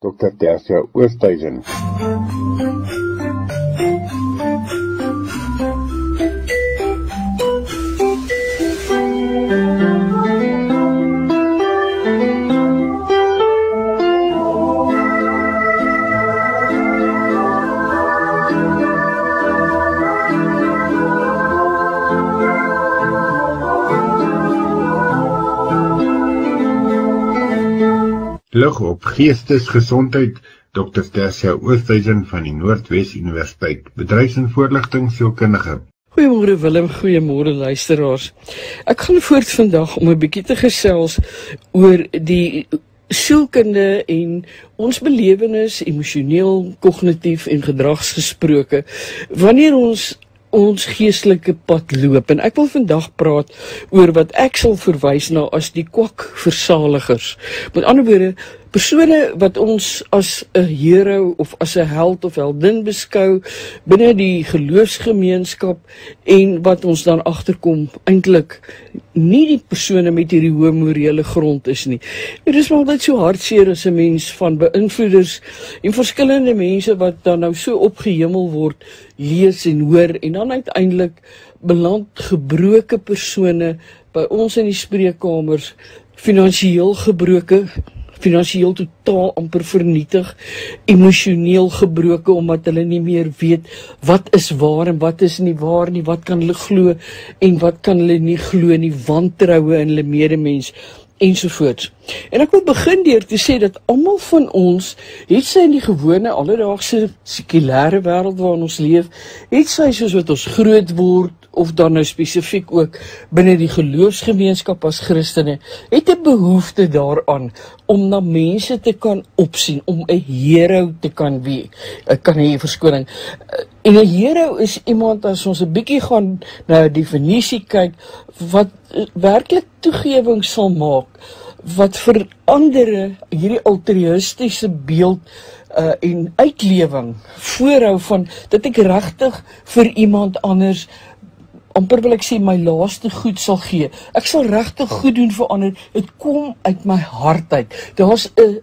Dr. Tersia Oosthuizen. Lig op geestesgesondheid, Dr. Tersia Oosthuizen van die Noordwes Universiteit, bedryfs- en voorligtingsielkundige. Goeiemôre Willem, goeiemôre luisteraars. Ek gaan voort vandag om 'n bietjie te gesels oor die sielkunde en ons belewenis, emosioneel, kognitief en gedragsgesproke, wanneer ons geestelike pad loop. En ek wil vandag praat oor wat ek sal verwys na as die kwakversaligers. Met ander woorde, persone wat ons as 'n hero of as 'n held of heldin beskou binne die geloofsgemeenskap en wat ons dan agterkom eintlik nie die persone met hierdie hoë morele grond is nie. Dit is maar altyd so hartseer as 'n mens van beïnvloeders en verskillende mense wat dan nou so opgehemel word, lees en hoor en dan uiteindelik beland gebroke persone by ons in die spreekkamers, finansiëel gebroke, finansiëel totaal amper vernietig, emosioneel gebroke omdat hulle nie meer weet wat is waar en wat is nie waar nie, wat kan hulle glo en wat kan hulle nie glo nie, wantroue in hulle medemens ensovoorts. En ek wil begin deur te sê dat almal van ons, het sy in die gewone alledaagse sekulêre wêreld waarin ons leef, het sy soos wat ons groot word, of dan nou spesifiek ook binne die geloofsgemeenskap as Christene, het 'n behoefte daaraan om na mense te kan opsien, om 'n hero te kan wees. Ek kan hê verskoning. En 'n hero is iemand, as ons 'n bietjie gaan na 'n definisie kyk, wat werklik toegewing sal maak, wat vir ander hierdie altruïstiese beeld en uitlewing voorhou van dat ek regtig vir iemand anders, amper wil ek sê, my laaste goed sal gee. Ek sal regtig goed doen vir ander. Dit kom uit my hart uit. Daar's 'n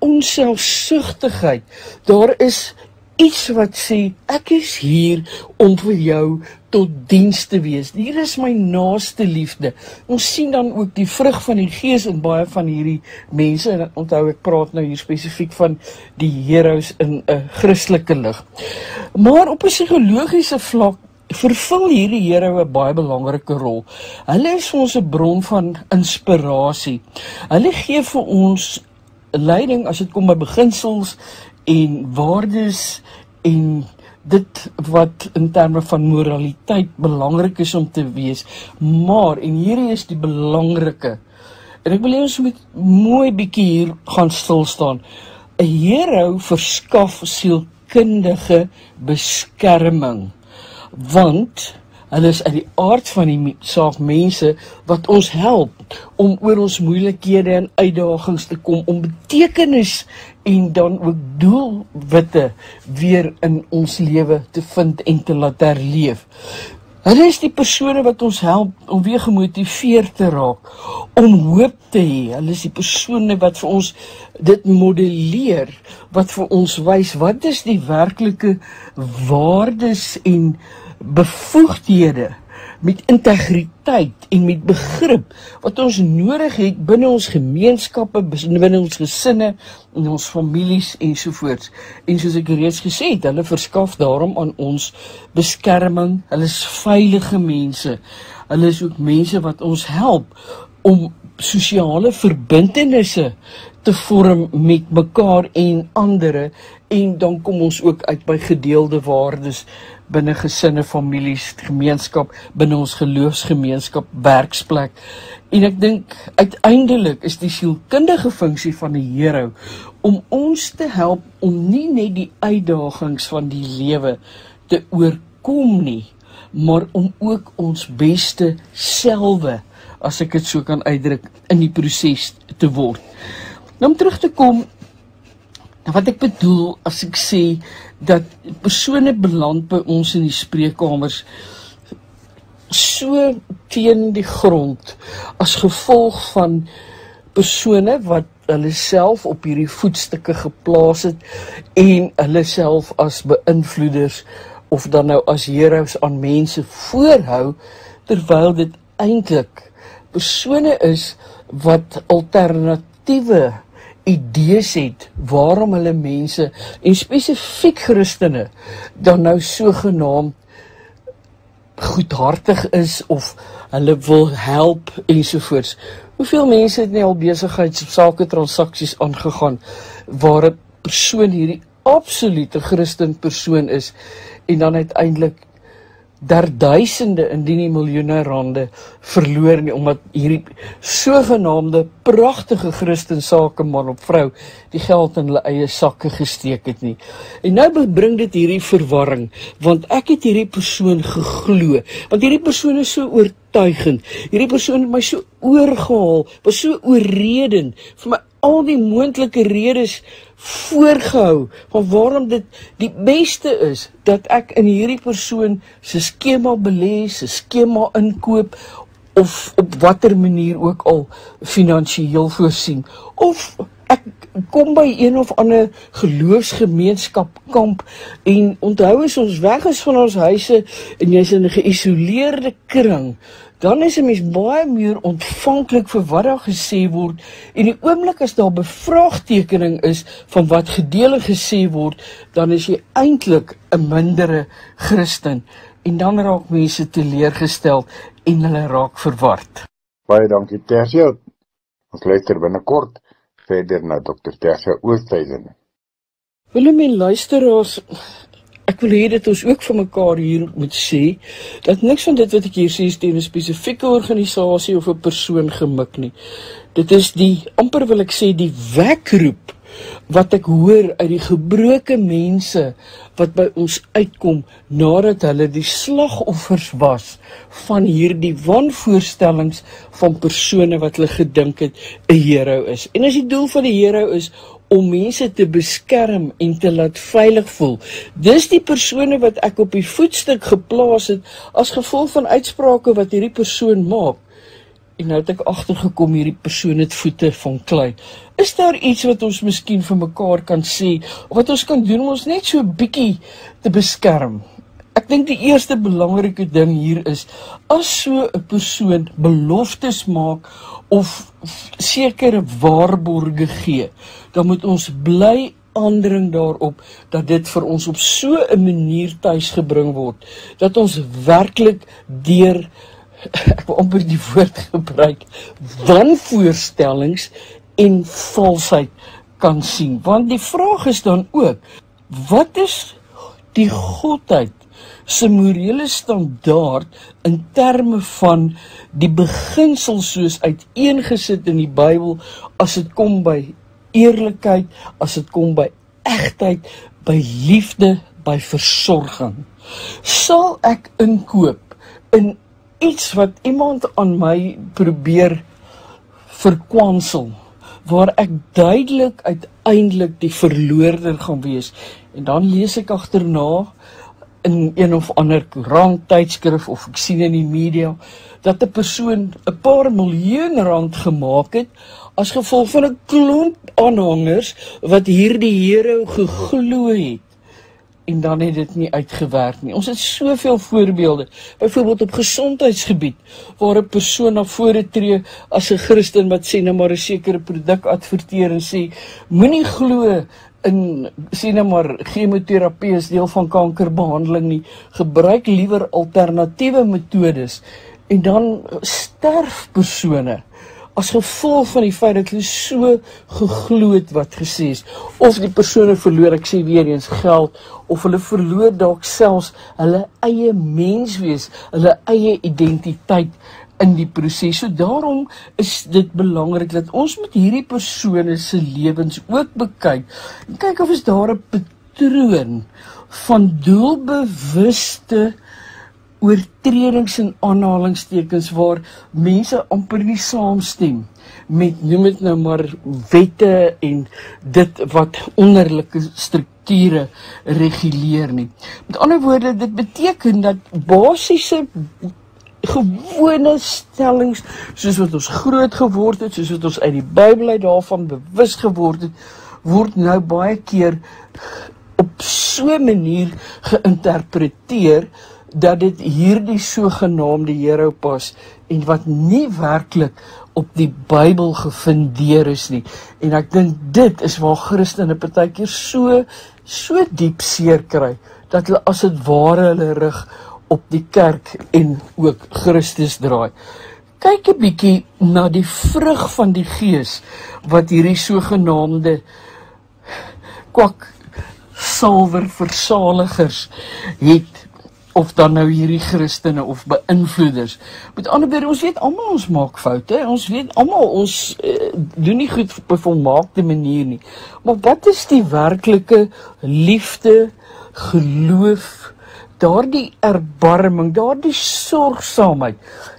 onselfsugtigheid. Daar is iets wat sê, ek is hier om vir jou tot diens te wees. Hier is my naaste liefde. Ons sien dan ook die vrug van die Gees in baie van hierdie mense. En onthou, ek praat nou hier spesifiek van die heroes in 'n Christelike lig. Maar op 'n psigologiese vlak vervul hierdie hero 'n baie belangrike rol. Hulle is vir ons 'n bron van inspirasie. Hulle gee vir ons leiding as dit kom by beginsels en waardes en dit wat in terme van moraliteit belangrik is om te wees. Maar, en hierdie is die belangrike, en ek wil hê ons moet mooi bietjie hier gaan stilstaan. 'n Hero verskaf sielkundige beskerming, want hulle is uit die aard van die saak mense wat ons help om oor ons moeilikhede en uitdagings te kom, om betekenis en dan ook doelwitte weer in ons lewe te vind en te laat herleef. Hulle is die persone wat ons help om weer gemotiveerd te raak, om hoop te hê. Hulle is die persone wat vir ons dit modelleer, wat vir ons wys wat is die werklike waardes en bevoegdhede met integriteit en met begrip wat ons nodig het binne ons gemeenskappe, binne ons gesinne, in ons families ensovoorts. En soos ek reeds gesê het, hulle verskaf daarom aan ons beskerming. Hulle is veilige mense. Hulle is ook mense wat ons help om sosiale verbintenisse te vorm met mekaar en ander, en dan kom ons ook uit by gedeelde waardes binne gesinne, families, gemeenskap, binne ons geloofsgemeenskap, werksplek. En ek dink uiteindelik is die sielkundige funksie van 'n hero om ons te help om nie net die uitdagings van die lewe te oorkom nie, maar om ook ons beste selwe, as ek dit so kan uitdruk, in die proses te word. Nou om terug te kom, wat ek bedoel as ek sê dat persone beland by ons in die spreekkamers so teen die grond as gevolg van persone wat hulle self op hierdie voetstukke geplaas het en hulle self as beïnvloeders of dan nou as heroes aan mense voorhou, terwyl dit eintlik persone is wat alternatiewe idees het waarom hulle mense en spesifiek Christene dan nou sogenaamd goedhartig is of hulle wil help ensovoorts. Hoeveel mense het nie al besigheids- of sake transaksies aangegaan waar 'n persoon hierdie absolute Christen persoon is en dan uiteindelik duisende indien nie miljoene rande verloor nie, omdat hierdie sogenaamde pragtige Christen sakeman of vrou die geld in hulle eie sakke gesteek het nie. En nou bring dit hierdie verwarring, want ek het hierdie persoon geglo, want hierdie persoon is so oortuigend, hierdie persoon het my so oorgehaal, was so oorredend, vir my al die moontlike redes voorgehou van waarom dit die beste is dat ek in hierdie persoon se skema belê, se skema inkoop of op watter manier ook al finansiëel voorsien. Of ek kom by een of ander geloofsgemeenskap kamp en onthou as ons weg is van ons huise en jy's in 'n geïsoleerde kring, dan is 'n mens baie meer ontvanklik vir wat daar gesê word en die oomblik as daar bevraagtekening is van wat gedeel en gesê word, dan is jy eintlik 'n mindere Christen en dan raak mense teleurgestel en hulle raak verward. Baie dankie Tersia. Ons luister binnekort verder na Dr. Tersia Oosthuizen. Willem en luisteraars, ek wil hê dat ons ook vir mekaar hier moet sê, dat niks van dit wat ek hier sê is teen 'n spesifieke organisasie of 'n persoon gemik nie. Dit is die, amper wil ek sê, die wekroep wat ek hoor uit die gebroke mense wat by ons uitkom nadat hulle die slagoffers was van hierdie wanvoorstellings van persone wat hulle gedink het 'n hero is. En as die doel van die hero is om mense te beskerm en te laat veilig voel, dis die persone wat ek op die voetstuk geplaas het as gevolg van uitsprake wat hierdie persoon maak. En nou het ek agtergekom hierdie persoon het voete van klei. Is daar iets wat ons miskien vir mekaar kan sê, of wat ons kan doen om ons net so 'n bietjie te beskerm? Ek dink die eerste belangrike ding hier is, as so 'n persoon beloftes maak of sekere waarborge gee, dan moet ons bly aandring daarop dat dit vir ons op so 'n manier tuisgebring word, dat ons werklik deur, ek wil amper die woord gebruik, wanvoorstellings en valsheid kan sien. Want die vraag is dan ook, wat is die godheid se morele standaard in terme van die beginsels soos uiteengesit in die Bybel as dit kom by eerlikheid, as dit kom by egtheid, by liefde, by versorging? Sal ek inkoop in iets wat iemand aan my probeer verkwansel, waar ek duidelik uiteindelik die verloorder gaan wees, en dan lees ek agterna in een of ander koerant, tydskrif of ek sien in die media, dat 'n persoon 'n paar miljoen rand gemaak het, as gevolg van 'n klomp aanhangers, wat hierdie hero geglo het, en dan het dit nie uitgewerk nie. Ons het soveel voorbeelde, byvoorbeeld op gesondheidsgebied, waar 'n persoon na vore tree as 'n Christen wat sê nou maar 'n sekere produk adverteer en sê, moenie glo in, sê nou maar, chemoterapie is deel van kankerbehandeling nie, gebruik liewer alternatiewe metodes, en dan sterf persone as gevolg van die feit dat hulle so geglo het wat gesê is, of die persone verloor, ek sê weer eens, geld, of hulle verloor dalk selfs hulle eie menswees, hulle eie identiteit in die proses. So daarom is dit belangrik dat ons met hierdie persone se lewens ook bekyk, en kyk of is daar 'n patroon van doelbewuste oortredings en aanhalingstekens waar mense amper nie saamstem met, noem dit nou maar, wette en dit wat onderlike strukture reguleer nie. Met ander woorde, dit beteken dat basiese gewone stellings, soos wat ons groot geword het, soos wat ons uit die Bybel uit daarvan bewus geword het, word nou baie keer op so 'n manier geïnterpreteer, dat dit hierdie sogenaamde hero pas, en wat nie werklik op die Bybel gefundeer is nie. En ek dink dit is waar Christene partykeer so diep seer kry, dat hulle as het ware hulle rug op die kerk en ook Christus draai. Kyk 'n bietjie na die vrug van die Gees, wat hierdie sogenaamde kwaksalwer versaligers het, of dan nou hierdie Christene of beïnvloeders. Met ander woorde, ons weet almal ons maak foute, ons weet almal ons doen nie goed op 'n volmaakte manier nie. Maar wat is die werklike liefde, geloof, daardie erbarming, daardie sorgsaamheid,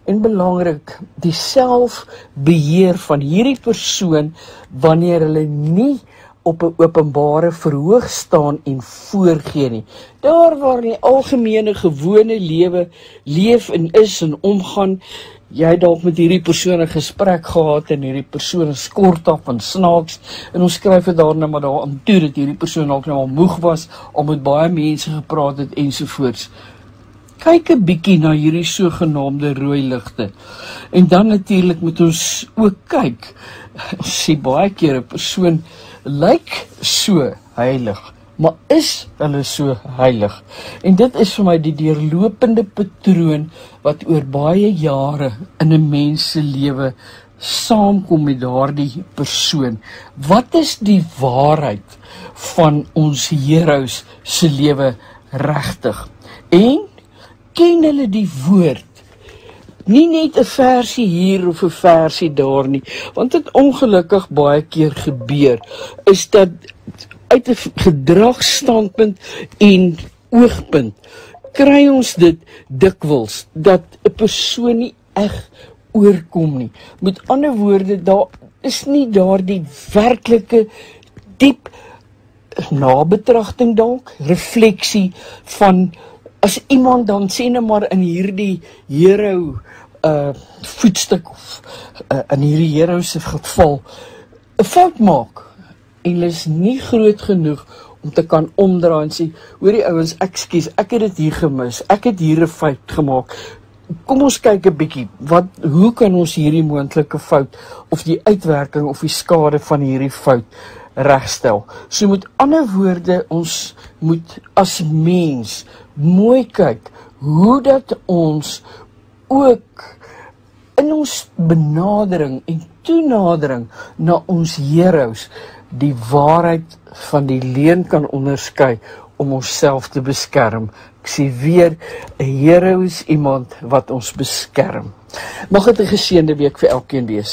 en belangrik, die selfbeheer van hierdie persoon, wanneer hulle nie op 'n openbare verhoog staan en voorgee nie. Daar waar die algemene gewone lewe leef en is en omgaan, jy dalk met hierdie persoon 'n gesprek gehad en hierdie persoon is kort af en snaaks, en ons skryf dit daarna maar daaraan toe dat hierdie persoon dalk nou al moeg was, al met baie mense gepraat het ensovoorts. Kyk 'n bietjie na hierdie sogenaamde rooi ligte. En dan natuurlik moet ons ook kyk, ons sien baie keer 'n persoon lyk so heilig, maar is hulle so heilig? En dit is vir my die deurlopende patroon wat oor baie jare in 'n mens se lewe saamkom met daardie persoon. Wat is die waarheid van ons heroes se lewe regtig? En ken hulle die woord? Nie net 'n versie hier of 'n versie daar nie, want dit ongelukkig baie keer gebeur, is dat uit 'n gedragsstandpunt en oogpunt kry ons dit dikwels, dat 'n persoon nie reg oorkom nie. Met ander woorde, daar is nie daardie werklike diep nabetragting dalk, refleksie van, as iemand dan sê nou maar in hierdie hero voetstuk of in hierdie hero se geval 'n fout maak en hulle is nie groot genoeg om te kan omdraai en sê, hoorie ouens, ekskuus, ek het dit hier gemis, ek het hier 'n fout gemaak. Kom ons kyk 'n bietjie, hoe kan ons hierdie moontlike fout of die uitwerking of die skade van hierdie fout regstel? So met ander woorde, ons moet as mens mooi kyk hoe dat ons ook in ons benadering en toenadering na ons heroes die waarheid van die leuen kan onderskei om onsself te beskerm. Ek sê weer, 'n hero is iemand wat ons beskerm. Mag dit 'n geseënde week vir elkeen wees.